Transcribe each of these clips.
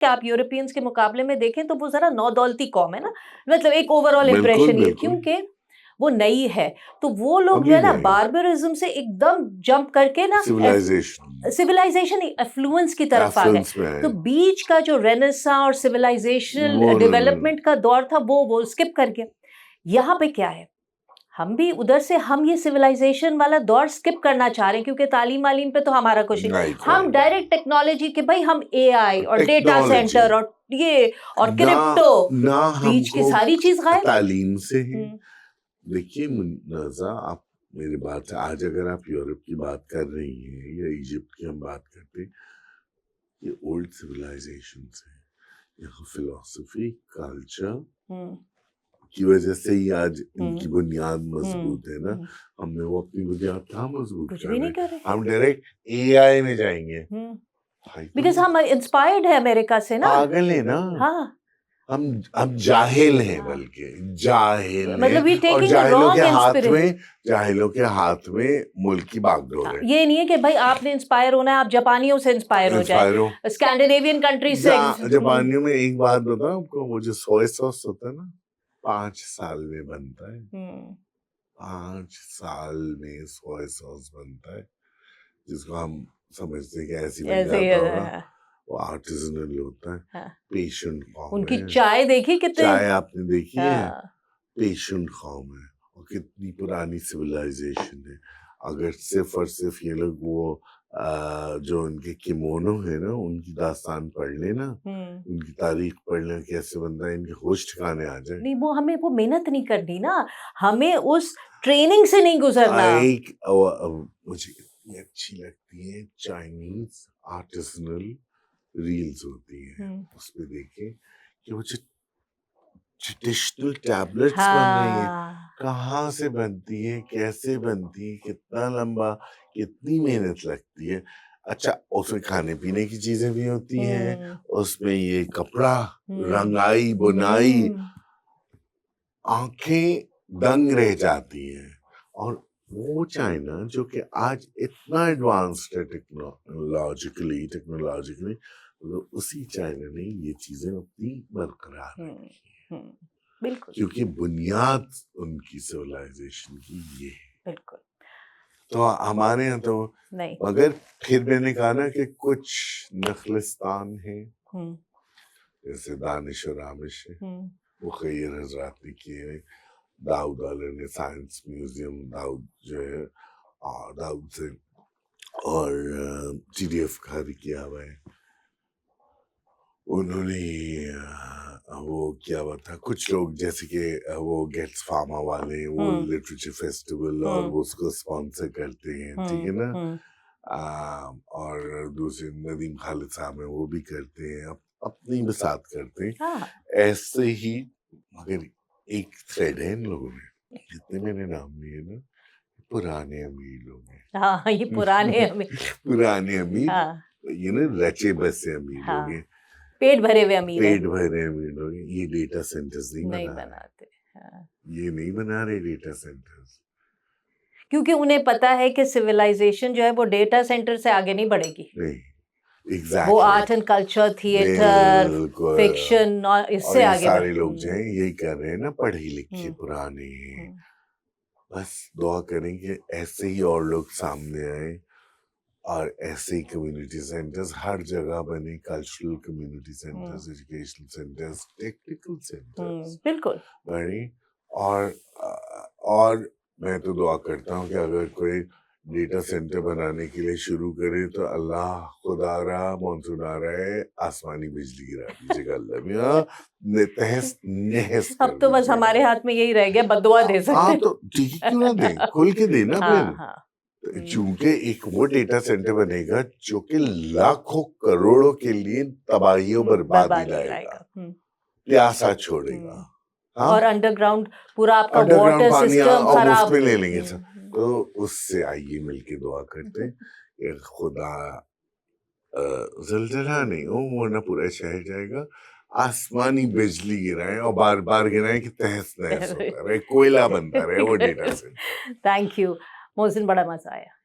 کہ آپ یورپینس کے مقابلے میں دیکھیں تو وہ ذرا نودولتی قوم ہے نا, مطلب ایک اوور آل امپریشن یہ, کیونکہ وہ نئی ہے تو وہ لوگ جو ہے نا باربرزم سے ایک دم جمپ کر کے نا سویلائزیشن افلوئنس کی طرف آ گئے. تو بیچ کا جو رینیساں اور سویلائزیشن ڈیولپمنٹ کا دور تھا وہ اسکپ کر گیا. یہاں پہ کیا ہے, ہم بھی ادھر سے ہم یہ سویلائزیشن والا دور اسکپ کرنا چاہ رہے ہیں کیونکہ تعلیم پہ تو ہمارا کچھ نہیں, ہم ڈائریکٹ ٹیکنالوجی کے بھائی ہم اے آئی اور ڈیٹا سینٹر اور یہ اور کرپٹو, بیچ کی ساری چیز غائب تعلیم سے ہے. دیکھیے منازع, آپ میری بات ہے, آج اگر آپ یورپ کی بات کر رہی ہیں یا ایجپٹ کی ہم بات کرتے, یہ اولڈ سویلائزیشن سے, یہاں فلسفی کلچر کی وجہ سے ہی آج ان کی بنیاد مضبوط ہے نا. ہم نے وہ اپنی بنیاد کہاں مضبوط کر رہے ہیں, ہم ڈائریکٹ اے آئی میں جائیں گے بیکاز ہم انسپائرڈ ہے امریکہ سے نا, پاگل ہے نا. ہاں ہم جاہل ہیں, بلکہ جاہل مطلب ہیں, اور جاہلوں کے ہاتھ میں ملک کی باغ ڈور ہے. یہ نہیں ہے کہ بھائی آپ نے انسپائر ہونا ہے آپ جاپانیوں سے انسپائر ہو جائیں, اسکینڈینیوین کنٹریز سے. جاپانیوں میں ایک بات بتاؤں آپ کو, وہ جو سویا ساس ہوتا ہے نا 5 سال میں بنتا ہے, 5 سال میں سویا ساس بنتا ہے, جس کو ہم سمجھتے ہیں کہ ایسی بن جاتا ہوگا. وہ آرٹیزنل ہوتا ہے, پیشنٹ قوم. ان کی چائے دیکھی کتنی, چائے آپ نے دیکھی ہے, پیشنٹ قوم ہے, اور کتنی پرانی سویلائزیشن ہے. اگر صرف اور صرف یہ لوگ وہ جو ان کے کیمونو ہے نا, ان کی داستان پڑھ لیں نا, ان کی تاریخ پڑھ لیں, کیسے بنتا ہے, ان کے ہوش ٹھکانے آ جائے. نہیں وہ ہمیں وہ محنت نہیں کرنی نا, ہمیں اس ٹریننگ سے نہیں گزرنا. مجھے کتنی اچھی لگتی ہے چائنیز آرٹیزنل ریلز ہوتی ہیں, اس پہ دیکھیں کہ وہ ٹریڈیشنل ٹیبلٹس بن رہی ہیں, کہاں سے بنتی ہے, کیسے بنتی ہے, کتنا لمبا, کتنی محنت لگتی ہے. اچھا اس میں کھانے پینے کی چیزیں بھی ہوتی ہیں, اس میں یہ کپڑا, رنگائی بنائی, آنکھیں دنگ رہ جاتی ہیں. اور وہ چائنا جو کہ آج اتنا ایڈوانسڈ ہے ٹیکنالوجیکلی, اسی چائنا نے یہ چیزیں اپنی برقرار رکھی ہیں, بالکل, کیونکہ بنیاد ان کی سویلائزیشن کی یہ ہے. بالکل. تو ہمارے یہاں تو نہیں, مگر پھر میں نے کہا نا کہ کچھ نخلستان ہیں جیسے دانش اور آمش ہے, وہ خیر حضرات نے کیے, داؤد علیہ نے سائنس میوزیم, داؤد جو ہے داؤد سے, اور ٹی ڈی ایف کا بھی کیا ہوا ہے. انہوں نے وہ کیا ہوا تھا, کچھ لوگ جیسے کہ وہ گیٹس فارما والے, وہ لٹریچر فیسٹیول اور وہ اس کو اسپانسر کرتے ہیں, ٹھیک ہے نا. اور دوسرے ندیم خالد صاحب ہیں, وہ بھی کرتے ہیں, اپنی بساط کرتے ہیں. ایسے ہی مگر ایک تھریڈ ہے ان لوگوں میں, جتنے میں نے نام لیے نا, پرانے امیر لوگ ہیں. ہاں یہ پرانے امیر, یہ نا رچے بسے امیر لوگ ہیں, پیٹ بھرے ہوئے امیر لوگ ہیں. یہ ڈیٹا سینٹرز نہیں بناتے, یہ نہیں بنا رہے ڈیٹا سینٹرز, کیونکہ انہیں پتا ہے کہ سویلائزیشن جو ہے وہ ڈیٹا سینٹر سے آگے نہیں بڑھے گی. وہ art and culture, theatre, fiction, اس سے آگے. سارے لوگ جو ہیں یہی کر رہے ہیں نا, پڑھے لکھے پرانے. بس دعا کریں کہ ایسے ہی اور لوگ سامنے آئیں, اور ایسے ہی کمیونٹی سینٹرز ہر جگہ بنے, cultural community centres, educational centres, technical centres بالکل بنے. اور میں تو دعا کرتا ہوں کہ اگر کوئی ڈیٹا سینٹر بنانے کے لیے شروع کرے تو اللہ خدا رہا مانسون آ رہا ہے, آسمانی بجلی گرا دیجیے گا اللہ میاں, تہس نہس. اب تو بس ہمارے ہاتھ میں یہی رہ گیا, بدعا دے سکتے. ہاں تو ٹھیک کیوں نہ دیں, کھل کے دیں نا پھر, چونکہ ایک وہ ڈیٹا سینٹر بنے گا جو کہ لاکھوں کروڑوں کے لیے تباہی و بربادی لائے گا, پیاسا چھوڑے گا, اور انڈر گراؤنڈ پورا آپ کا واٹر سسٹم خراب لے لیں گے. تو اس سے آئیے مل کے دعا کرتے ہیں کہ خدا زلزلہ نہیں ہو ورنہ پورا شہر جائے گا, آسمانی بجلی گرائے اور بار بار گرائے کہ تہس نہس ہوتا رہے, کوئلہ بنتا رہے وہ ڈیٹا سے. تھینک یو محسن, بڑا مزہ آیا.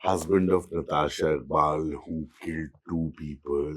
husband of Natasha Iqbal, who killed 2 people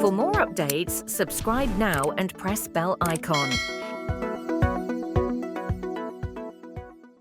For more updates, subscribe now and press bell icon.